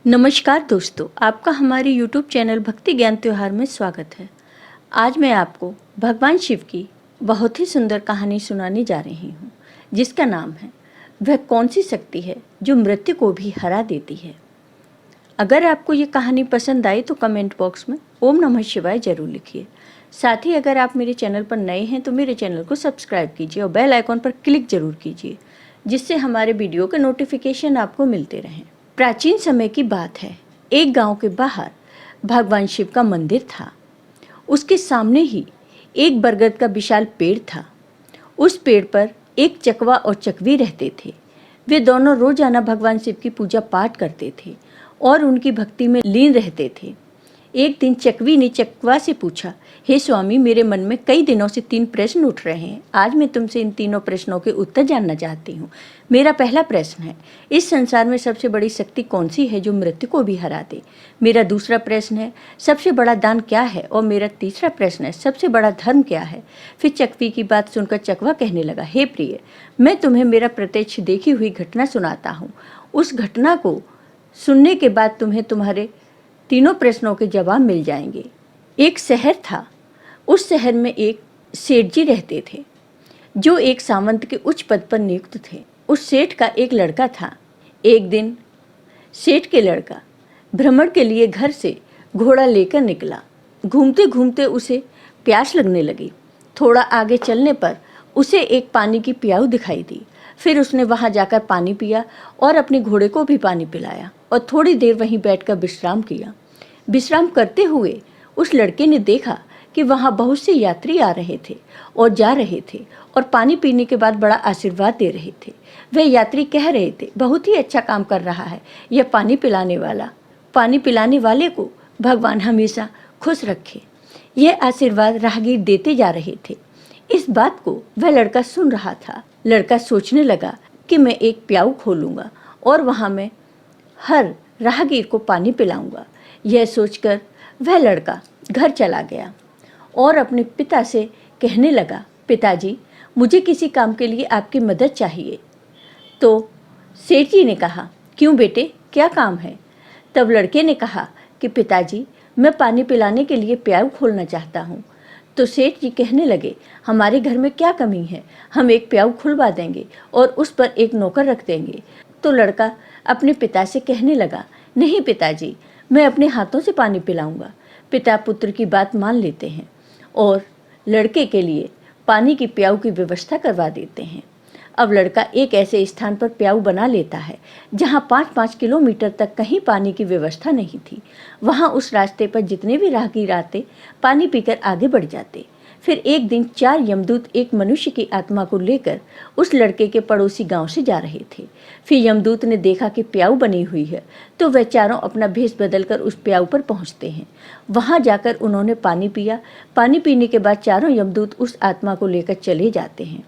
नमस्कार दोस्तों, आपका हमारे YouTube चैनल भक्ति ज्ञान त्योहार में स्वागत है। आज मैं आपको भगवान शिव की बहुत ही सुंदर कहानी सुनाने जा रही हूँ, जिसका नाम है वह कौन सी शक्ति है जो मृत्यु को भी हरा देती है। अगर आपको ये कहानी पसंद आई तो कमेंट बॉक्स में ओम नमः शिवाय जरूर लिखिए। साथ ही अगर आप मेरे चैनल पर नए हैं तो मेरे चैनल को सब्सक्राइब कीजिए और बेल आइकॉन पर क्लिक जरूर कीजिए, जिससे हमारे वीडियो के नोटिफिकेशन आपको मिलते रहें। प्राचीन समय की बात है। एक गांव के बाहर भगवान शिव का मंदिर था। उसके सामने ही एक बरगद का विशाल पेड़ था। उस पेड़ पर एक चकवा और चकवी रहते थे। वे दोनों रोजाना भगवान शिव की पूजा पाठ करते थे और उनकी भक्ति में लीन रहते थे। एक दिन चकवी ने चकवा से पूछा, हे स्वामी, मेरे मन में कई दिनों से 3 प्रश्न उठ रहे हैं। आज मैं तुमसे इन तीनों प्रश्नों के उत्तर जानना चाहती हूँ। मेरा पहला प्रश्न है, इस संसार में सबसे बड़ी शक्ति कौन सी है जो मृत्यु को भी हरा दे? मेरा दूसरा प्रश्न है, सबसे बड़ा दान क्या है? और मेरा तीसरा प्रश्न है, सबसे बड़ा धर्म क्या है? फिर चकवी की बात सुनकर चकवा कहने लगा, हे प्रिय, मैं तुम्हें मेरा प्रत्यक्ष देखी हुई घटना सुनाता हूँ। उस घटना को सुनने के बाद तुम्हें तुम्हारे तीनों प्रश्नों के जवाब मिल जाएंगे। एक शहर था। उस शहर में एक सेठ जी रहते थे, जो एक सामंत के उच्च पद पर नियुक्त थे। उस सेठ का एक लड़का था। एक दिन सेठ के लड़का भ्रमण के लिए घर से घोड़ा लेकर निकला। घूमते घूमते उसे प्यास लगने लगी। थोड़ा आगे चलने पर उसे एक पानी की प्याऊ दिखाई दी। फिर उसने वहां जाकर पानी पिया और अपने घोड़े को भी पानी पिलाया और थोड़ी देर वहीं बैठकर विश्राम किया। विश्राम करते हुए उस लड़के ने देखा कि वहां बहुत से यात्री आ रहे थे और जा रहे थे और पानी पीने के बाद बड़ा आशीर्वाद दे रहे थे। वे यात्री कह रहे थे, बहुत ही अच्छा काम कर रहा है यह पानी पिलाने वाला। पानी पिलाने वाले को भगवान हमेशा खुश रखे। यह आशीर्वाद राहगीर देते जा रहे थे। इस बात को वह लड़का सुन रहा था। लड़का सोचने लगा कि मैं एक प्याऊ खोलूंगा और वहां मैं हर राहगीर को पानी पिलाऊंगा। यह सोचकर वह लड़का घर चला गया और अपने पिता से कहने लगा, पिताजी, मुझे किसी काम के लिए आपकी मदद चाहिए। तो सेठ जी ने कहा, क्यों बेटे, क्या काम है? तब लड़के ने कहा कि पिताजी, मैं पानी पिलाने के लिए प्याऊ खोलना चाहता हूँ। तो सेठ जी कहने लगे, हमारे घर में क्या कमी है, हम एक प्याऊ खुलवा देंगे और उस पर एक नौकर रख देंगे। तो लड़का अपने पिता से कहने लगा, नहीं पिताजी, मैं अपने हाथों से पानी पिलाऊंगा। पिता पुत्र की बात मान लेते हैं और लड़के के लिए पानी की प्याऊ की व्यवस्था करवा देते हैं। अब लड़का एक ऐसे स्थान पर प्याऊ बना लेता है जहां 5-5 किलोमीटर तक कहीं पानी की व्यवस्था नहीं थी। वहां उस रास्ते पर जितने भी राहगीर आते, पानी पीकर आगे बढ़ जाते। फिर एक दिन 4 यमदूत एक मनुष्य की आत्मा को लेकर उस लड़के के पड़ोसी गांव से जा रहे थे। फिर यमदूत ने देखा कि प्याऊ बनी हुई है, तो वह चारों अपना भेष बदलकर उस प्याऊ पर पहुंचते हैं। वहां जाकर उन्होंने पानी पिया। पानी पीने के बाद चारों यमदूत उस आत्मा को लेकर चले जाते हैं।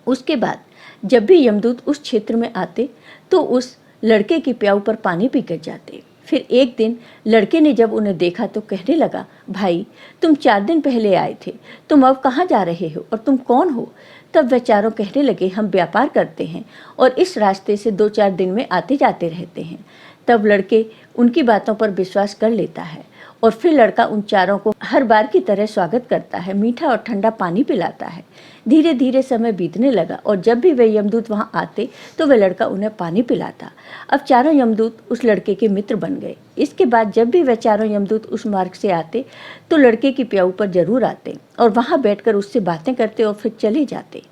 उसके बाद जब भी यमदूत उस क्षेत्र में आते तो उस लड़के की प्याऊ पर पानी पीकर जाते। फिर एक दिन लड़के ने जब उन्हें देखा तो कहने लगा, भाई, तुम 4 दिन पहले आए थे, तुम अब कहाँ जा रहे हो और तुम कौन हो? तब वह चारों कहने लगे, हम व्यापार करते हैं और इस रास्ते से 2-4 दिन में आते जाते रहते हैं। तब लड़के उनकी बातों पर विश्वास कर लेता है और फिर लड़का उन चारों को हर बार की तरह स्वागत करता है, मीठा और ठंडा पानी पिलाता है। धीरे धीरे समय बीतने लगा और जब भी वे यमदूत वहां आते तो वह लड़का उन्हें पानी पिलाता। अब चारों यमदूत उस लड़के के मित्र बन गए। इसके बाद जब भी वह चारों यमदूत उस मार्ग से आते तो लड़के की प्याऊ पर जरूर आते और वहां बैठकर उससे बातें करते और फिर चले जाते।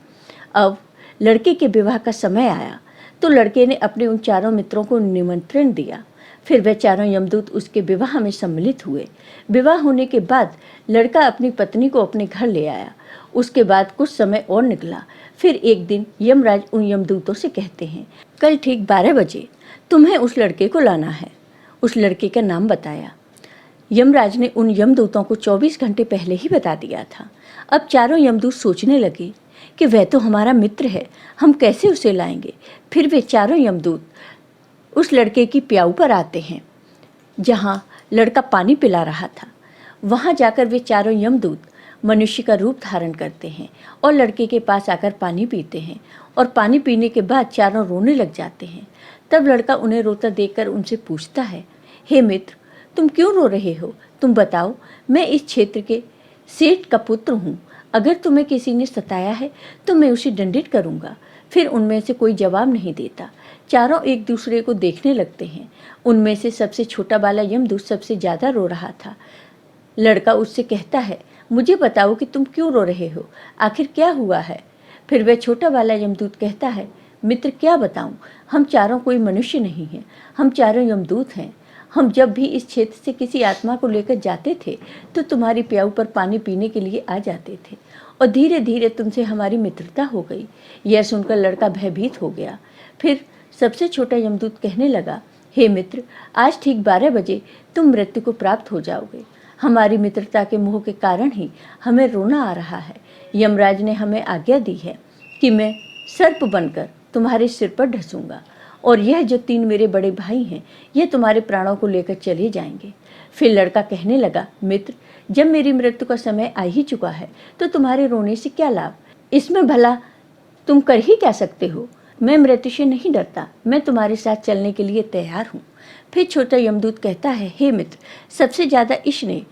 अब लड़के के विवाह का समय आया तो लड़के ने अपने उन चारों मित्रों को निमंत्रण दिया। फिर वे चारों यमदूत उसके विवाह में सम्मिलित हुए। विवाह होने के बाद लड़का अपनी पत्नी को अपने घर ले आया। उसके बाद कुछ समय और निकला। फिर एक दिन यमराज उन यमदूतों से कहते हैं, कल ठीक 12 बजे तुम्हें उस लड़के को लाना है। उस लड़के का नाम बताया। यमराज ने उन यमदूतों को 24 घंटे पहले ही बता दिया था। अब चारों यमदूत सोचने लगे कि वह तो हमारा मित्र है, हम कैसे उसे लाएंगे। फिर वे चारों यमदूत उस लड़के की प्याऊ पर आते हैं जहां लड़का पानी पिला रहा था। वहां जाकर वे चारों यमदूत मनुष्य का रूप धारण करते हैं और लड़के के पास आकर पानी पीते हैं और पानी पीने के बाद चारों रोने लग जाते हैं। तब लड़का उन्हें रोता देखकर उनसे पूछता है, हे मित्र, तुम क्यों रो रहे हो? तुम बताओ, मैं इस क्षेत्र के सेठ का पुत्र हूँ। अगर तुम्हें किसी ने सताया है तो मैं उसे दंडित करूँगा। फिर उनमें से कोई जवाब नहीं देता। चारों एक दूसरे को देखने लगते हैं। उनमें से सबसे छोटा वाला यमदूत सबसे ज़्यादा रो रहा था। लड़का उससे कहता है, मुझे बताओ कि तुम क्यों रो रहे हो? आखिर क्या हुआ है? फिर वह छोटा वाला यमदूत कहता है, मित्र, क्या बताऊं, हम चारों कोई मनुष्य नहीं हैं, हम चारों यमदूत हैं। हम जब भी इस क्षेत्र से किसी आत्मा को लेकर जाते थे तो तुम्हारी प्याऊ पर पानी पीने के लिए आ जाते थे और धीरे धीरे तुमसे हमारी मित्रता हो गई। यह सुनकर लड़का भयभीत हो गया। फिर सबसे छोटा यमदूत कहने लगा, हे मित्र, आज ठीक 12 बजे तुम मृत्यु को प्राप्त हो जाओगे। हमारी मित्रता के मोह के कारण ही हमें रोना आ रहा है। यमराज ने हमें आज्ञा दी है कि मैं सर्प बनकर तुम्हारे सिर पर ढसूंगा और यह जो 3 मेरे बड़े भाई हैं, यह तुम्हारे प्राणों को लेकर चले जाएंगे। फिर लड़का कहने लगा, मित्र, जब मेरी मृत्यु का समय आ ही चुका है तो तुम्हारे रोने से क्या लाभ? इसमें भला तुम कर ही क्या सकते हो? मैं मृत्यु से नहीं डरता, मैं तुम्हारे साथ चलने के लिए तैयार हूँ। फिर छोटा यमदूत कहता है, हे मित्र, सबसे ज़्यादा इश्क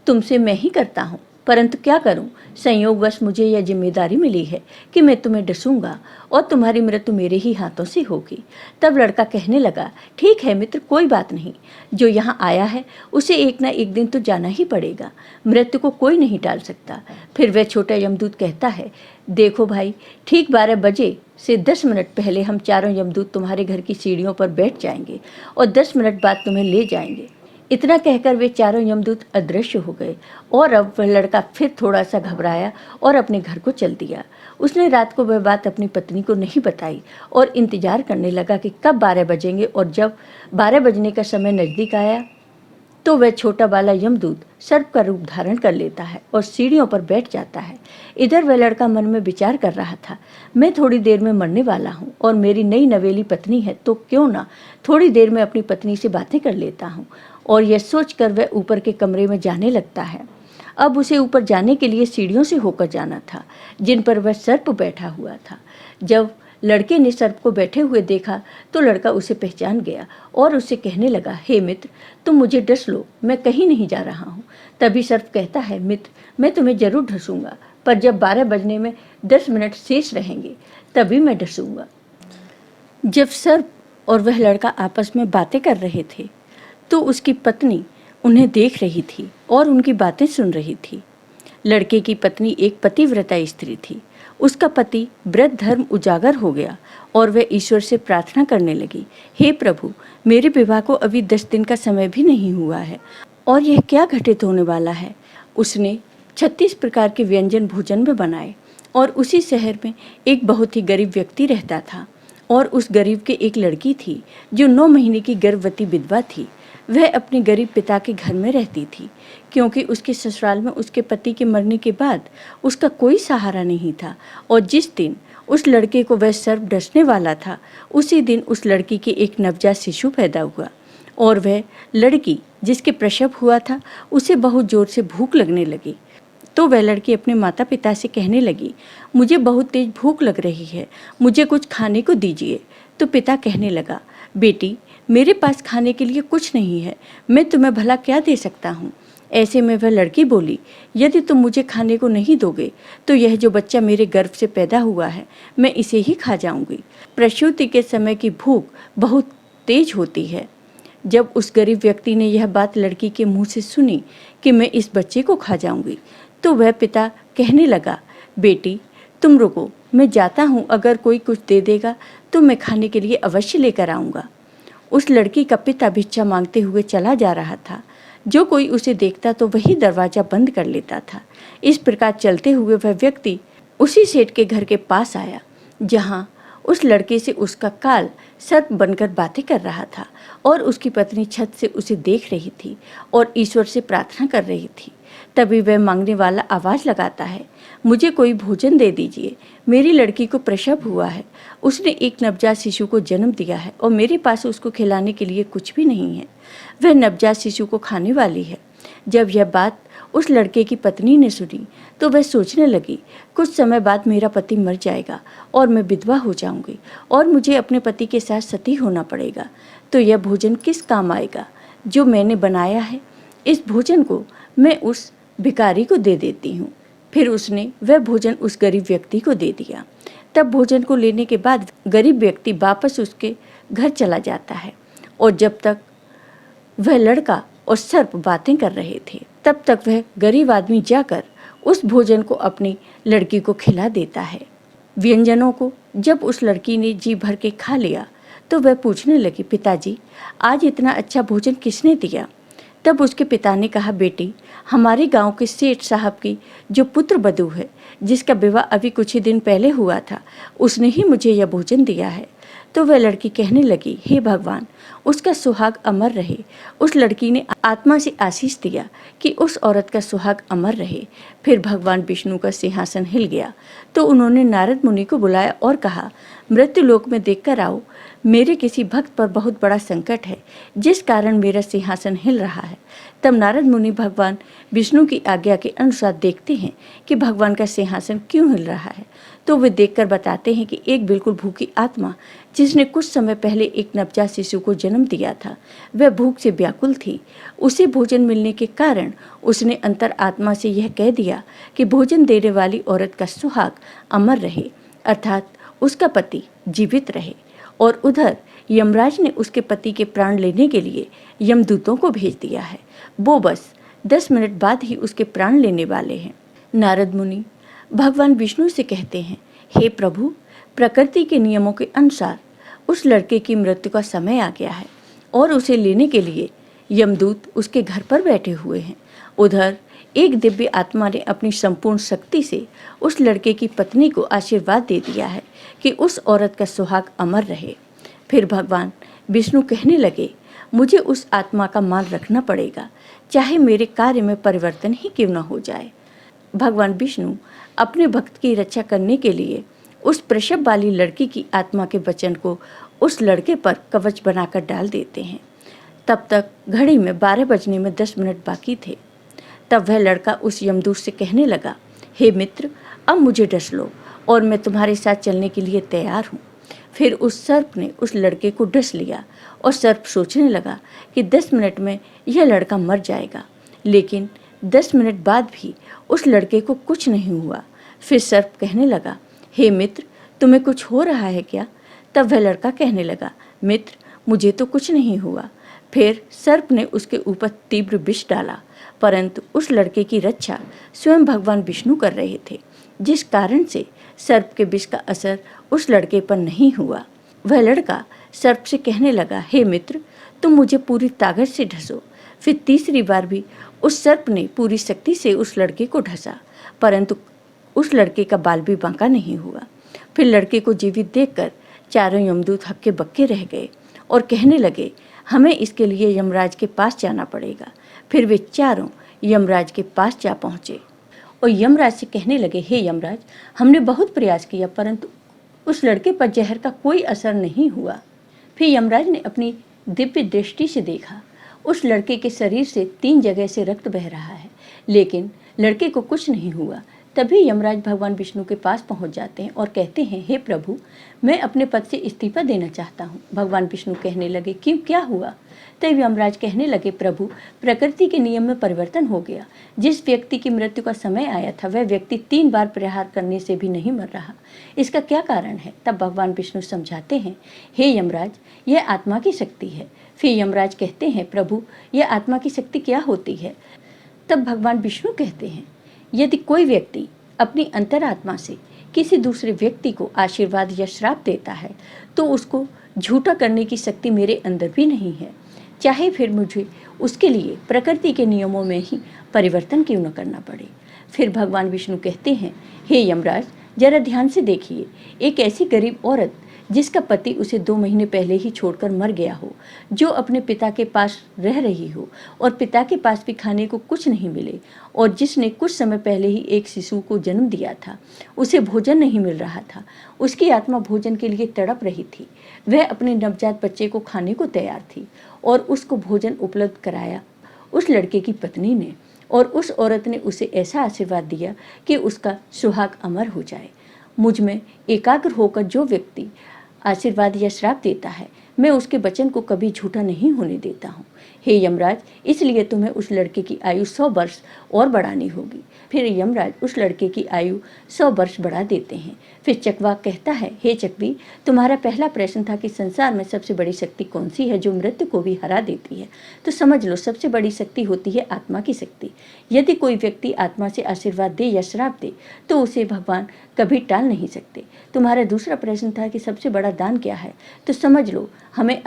तुमसे मैं ही करता हूँ, परंतु क्या करूं, संयोगवश मुझे यह जिम्मेदारी मिली है कि मैं तुम्हें डसूंगा और तुम्हारी मृत्यु मेरे ही हाथों से होगी। तब लड़का कहने लगा, ठीक है मित्र, कोई बात नहीं, जो यहाँ आया है उसे एक ना एक दिन तो जाना ही पड़ेगा, मृत्यु को कोई नहीं टाल सकता। फिर वह छोटा यमदूत कहता है, देखो भाई, ठीक 12 बजे से 10 मिनट पहले हम चारों यमदूत तुम्हारे घर की सीढ़ियों पर बैठ जाएंगे और 10 मिनट बाद तुम्हें ले जाएंगे। इतना कहकर वे चारों यमदूत अदृश्य हो गए और अब वह लड़का फिर थोड़ा सा घबराया और अपने घर को चल दिया। उसने रात को वह बात अपनी पत्नी को नहीं बताई और इंतजार करने लगा कि कब 12 बजेंगे, और जब 12 बजने का समय नज़दीक आया तो वह छोटा वाला यमदूत सर्प का रूप धारण कर लेता है और सीढ़ियों पर बैठ जाता है। इधर वह लड़का मन में विचार कर रहा था, मैं थोड़ी देर में मरने वाला हूँ और मेरी नई नवेली पत्नी है, तो क्यों ना थोड़ी देर में अपनी पत्नी से बातें कर लेता हूँ। और यह सोचकर वह ऊपर के कमरे में जाने लगता है। अब उसे ऊपर जाने के लिए सीढ़ियों से होकर जाना था जिन पर वह सर्प बैठा हुआ था। जब लड़के ने सर्प को बैठे हुए देखा तो लड़का उसे पहचान गया और उससे कहने लगा, हे मित्र, तुम मुझे डस लो, मैं कहीं नहीं जा रहा हूँ। तभी सर्प कहता है, मित्र, मैं तुम्हें जरूर ढसूंगा, पर जब 12 बजने में 10 मिनट शेष रहेंगे तभी मैं ढसूंगा। जब सर्प और वह लड़का आपस में बातें कर रहे थे तो उसकी पत्नी उन्हें देख रही थी और उनकी बातें सुन रही थी। लड़के की पत्नी एक पतिव्रता स्त्री थी। उसका पति व्रत धर्म उजागर हो गया और वह ईश्वर से प्रार्थना करने लगी, हे प्रभु, मेरे विवाह को अभी 10 दिन का समय भी नहीं हुआ है और यह क्या घटित होने वाला है। उसने 36 प्रकार के व्यंजन भोजन में बनाए और उसी शहर में एक बहुत ही गरीब व्यक्ति रहता था और उस गरीब के एक लड़की थी जो 9 महीने की गर्भवती विधवा थी। वह अपने गरीब पिता के घर में रहती थी क्योंकि उसके ससुराल में उसके पति के मरने के बाद उसका कोई सहारा नहीं था। और जिस दिन उस लड़के को वह सर्प डसने वाला था उसी दिन उस लड़की के एक नवजात शिशु पैदा हुआ और वह लड़की जिसके प्रसव हुआ था उसे बहुत जोर से भूख लगने लगी। तो वह लड़की अपने माता पिता से कहने लगी, मुझे बहुत तेज भूख लग रही है, मुझे कुछ खाने को दीजिए। तो पिता कहने लगा, बेटी, मेरे पास खाने के लिए कुछ नहीं है, मैं तुम्हें भला क्या दे सकता हूँ। ऐसे में वह लड़की बोली, यदि तुम मुझे खाने को नहीं दोगे तो यह जो बच्चा मेरे गर्भ से पैदा हुआ है मैं इसे ही खा जाऊंगी। प्रसूति के समय की भूख बहुत तेज होती है। जब उस गरीब व्यक्ति ने यह बात लड़की के मुंह से सुनी कि मैं इस बच्चे को खा जाऊंगी तो वह पिता कहने लगा, बेटी, तुम रुको, मैं जाता हूँ, अगर कोई कुछ दे देगा तो मैं खाने के लिए अवश्य लेकर आऊँगा। उस लड़की का पिता भिक्षा मांगते हुए चला जा रहा था। जो कोई उसे देखता तो वही दरवाज़ा बंद कर लेता था। इस प्रकार चलते हुए वह व्यक्ति उसी सेठ के घर के पास आया जहाँ उस लड़के से उसका काल सर्प बनकर बातें कर रहा था और उसकी पत्नी छत से उसे देख रही थी और ईश्वर से प्रार्थना कर रही थी। तभी वह मांगने वाला आवाज़ लगाता है, मुझे कोई भोजन दे दीजिए, मेरी लड़की को प्रसव हुआ है, उसने एक नवजात शिशु को जन्म दिया है और मेरे पास उसको खिलाने के लिए कुछ भी नहीं है, वह नवजात शिशु को खाने वाली है। जब यह बात उस लड़के की पत्नी ने सुनी तो वह सोचने लगी, कुछ समय बाद मेरा पति मर जाएगा और मैं विधवा हो जाऊंगी और मुझे अपने पति के साथ सती होना पड़ेगा, तो यह भोजन किस काम आएगा जो मैंने बनाया है। इस भोजन को मैं उस भिखारी को दे देती हूँ। फिर उसने वह भोजन उस गरीब व्यक्ति को दे दिया। तब भोजन को लेने के बाद गरीब व्यक्ति वापस उसके घर चला जाता है और जब तक वह लड़का और सर्प बातें कर रहे थे तब तक वह गरीब आदमी जाकर उस भोजन को अपनी लड़की को खिला देता है। व्यंजनों को जब उस लड़की ने जी भर के खा लिया तो वह पूछने लगी, पिताजी आज इतना अच्छा भोजन किसने दिया। तब उसके पिता ने कहा, बेटी हमारे गांव के सेठ साहब की जो पुत्र वधू है जिसका विवाह अभी कुछ ही दिन पहले हुआ था, उसने ही मुझे यह भोजन दिया है। तो वह लड़की कहने लगी, हे भगवान उसका सुहाग अमर रहे। उस लड़की ने आत्मा से आशीष दिया कि उस औरत का सुहाग अमर रहे। फिर भगवान विष्णु का सिंहासन हिल गया तो उन्होंने नारद मुनि को बुलाया और कहा, मृत्यु लोक में देखकर आओ, मेरे किसी भक्त पर बहुत बड़ा संकट है जिस कारण मेरा सिंहासन हिल रहा है। तब नारद मुनि भगवान विष्णु की आज्ञा के अनुसार देखते हैं कि भगवान का सिंहासन क्यों हिल रहा है। तो वे देखकर बताते हैं कि एक बिल्कुल भूखी आत्मा जिसने कुछ समय पहले एक नवजात शिशु को जन्म दिया था, वह भूख से व्याकुल थी। उसे भोजन मिलने के कारण उसने अंतर आत्मा से यह कह दिया कि भोजन देने वाली औरत का सुहाग अमर रहे, अर्थात उसका पति जीवित रहे। और उधर यमराज ने उसके पति के प्राण लेने के लिए यमदूतों को भेज दिया है। वो बस 10 मिनट बाद ही उसके प्राण लेने वाले हैं। नारद मुनि भगवान विष्णु से कहते हैं, हे प्रभु प्रकृति के नियमों के अनुसार उस लड़के की मृत्यु का समय आ गया है और उसे लेने के लिए यमदूत उसके घर पर बैठे हुए हैं। उधर एक दिव्य आत्मा ने अपनी संपूर्ण शक्ति से उस लड़के की पत्नी को आशीर्वाद दे दिया है कि उस औरत का सुहाग अमर रहे। फिर भगवान विष्णु कहने लगे, मुझे उस आत्मा का मान रखना पड़ेगा, चाहे मेरे कार्य में परिवर्तन ही क्यों न हो जाए। भगवान विष्णु अपने भक्त की रक्षा करने के लिए उस प्रसव वाली लड़की की आत्मा के वचन को उस लड़के पर कवच बनाकर डाल देते हैं। तब तक घड़ी में 12 बजने में 10 मिनट बाकी थे। तब वह लड़का उस यमदूत से कहने लगा, हे मित्र अब मुझे डस लो और मैं तुम्हारे साथ चलने के लिए तैयार हूँ। फिर उस सर्प ने उस लड़के को डस लिया और सर्प सोचने लगा कि 10 मिनट में यह लड़का मर जाएगा, लेकिन 10 मिनट बाद भी उस लड़के को कुछ नहीं हुआ। फिर सर्प कहने लगा, हे मित्र तुम्हें कुछ हो रहा है क्या। तब वह लड़का कहने लगा, मित्र मुझे तो कुछ नहीं हुआ। फिर सर्प ने उसके ऊपर तीव्र विष डाला, परंतु उस लड़के की रक्षा स्वयं भगवान विष्णु कर रहे थे, जिस कारण से सर्प के विष का असर उस लड़के पर नहीं हुआ। वह लड़का सर्प से कहने लगा, हे मित्र तुम मुझे पूरी ताकत से ढसो। फिर तीसरी बार भी उस सर्प ने पूरी शक्ति से उस लड़के को ढसा, परंतु उस लड़के का बाल भी बांका नहीं हुआ। फिर लड़के को जीवित देखकर चारों यमदूत हक्के बक्के रह गए और कहने लगे, हमें इसके लिए यमराज के पास जाना पड़ेगा। फिर वे चारों यमराज के पास जा पहुँचे और यमराज से कहने लगे, हे यमराज हमने बहुत प्रयास किया परंतु उस लड़के पर जहर का कोई असर नहीं हुआ। फिर यमराज ने अपनी दिव्य दृष्टि से देखा, उस लड़के के शरीर से 3 जगह से रक्त बह रहा है, लेकिन लड़के को कुछ नहीं हुआ। तभी यमराज भगवान विष्णु के पास पहुंच जाते हैं और कहते हैं, हे प्रभु मैं अपने पद से इस्तीफा देना चाहता हूं। भगवान विष्णु कहने लगे, क्यों क्या हुआ। तब यमराज कहने लगे, प्रभु प्रकृति के नियम में परिवर्तन हो गया। जिस व्यक्ति की मृत्यु का समय आया था वह व्यक्ति 3 बार प्रहार करने से भी नहीं मर रहा, इसका क्या कारण है। तब भगवान विष्णु समझाते हैं, हे यमराज यह आत्मा की शक्ति है। फिर यमराज कहते हैं, प्रभु यह आत्मा की शक्ति क्या होती है। तब भगवान विष्णु कहते हैं, यदि कोई व्यक्ति अपनी अंतरात्मा से किसी दूसरे व्यक्ति को आशीर्वाद या श्राप देता है तो उसको झूठा करने की शक्ति मेरे अंदर भी नहीं है, चाहे फिर मुझे उसके लिए प्रकृति के नियमों में ही परिवर्तन क्यों न करना पड़े। फिर भगवान विष्णु कहते हैं, हे यमराज जरा ध्यान से देखिए, एक ऐसी गरीब औरत जिसका पति उसे 2 महीने पहले ही छोड़कर मर गया हो, जो अपने पिता के पास रह रही हो और पिता के पास भी खाने को कुछ नहीं मिले, और जिसने कुछ समय पहले ही एक शिशु को जन्म दिया था, उसे भोजन नहीं मिल रहा था, उसकी आत्मा भोजन के लिए तड़प रही थी। वह अपने नवजात बच्चे को खाने को तैयार थी और उसको भोजन उपलब्ध कराया उस लड़के की पत्नी ने। और उस औरत ने उसे ऐसा आशीर्वाद दिया कि उसका सुहाग अमर हो जाए। मुझ में एकाग्र होकर जो व्यक्ति आशीर्वाद या श्राप देता है, मैं उसके वचन को कभी झूठा नहीं होने देता हूँ। हे यमराज, इसलिए तुम्हें उस लड़के की आयु 100 वर्ष और बढ़ानी होगी। फिर यमराज उस लड़के की आयु 100 वर्ष बढ़ा देते हैं। फिर चकवाक कहता है, हे चकवी, तुम्हारा पहला प्रश्न था कि संसार में सबसे बड़ी शक्ति कौन सी है जो मृत्यु को भी हरा देती है। तो समझ लो, सबसे बड़ी शक्ति होती है आत्मा की शक्ति। यदि कोई व्यक्ति आत्मा से आशीर्वाद दे या श्राप दे तो उसे भगवान कभी टाल नहीं सकते। तुम्हारा दूसरा प्रश्न था कि सबसे बड़ा दान क्या है। तो समझ लो, हमें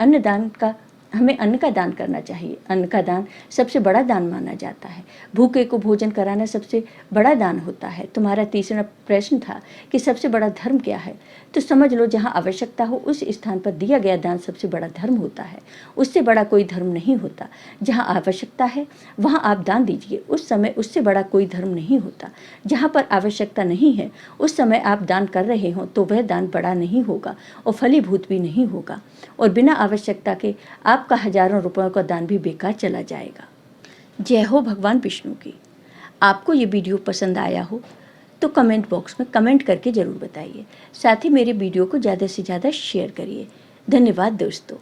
अन्न का दान करना चाहिए। अन्न का दान सबसे बड़ा दान माना जाता है। भूखे को भोजन कराना सबसे बड़ा दान होता है। तुम्हारा तीसरा प्रश्न था कि सबसे बड़ा धर्म क्या है। तो समझ लो, जहाँ आवश्यकता हो उस स्थान पर दिया गया दान सबसे बड़ा धर्म होता है। उससे बड़ा कोई धर्म नहीं होता। जहाँ आवश्यकता है वहाँ आप दान दीजिए, उस समय उससे बड़ा कोई धर्म नहीं होता। जहाँ पर आवश्यकता नहीं है उस समय आप दान कर रहे हो तो वह दान बड़ा नहीं होगा और फलीभूत भी नहीं होगा, और बिना आवश्यकता के आपका हजारों रुपयों का दान भी बेकार चला जाएगा। जय हो भगवान विष्णु की। आपको ये वीडियो पसंद आया हो तो कमेंट बॉक्स में कमेंट करके ज़रूर बताइए। साथ ही मेरे वीडियो को ज़्यादा से ज़्यादा शेयर करिए। धन्यवाद दोस्तों।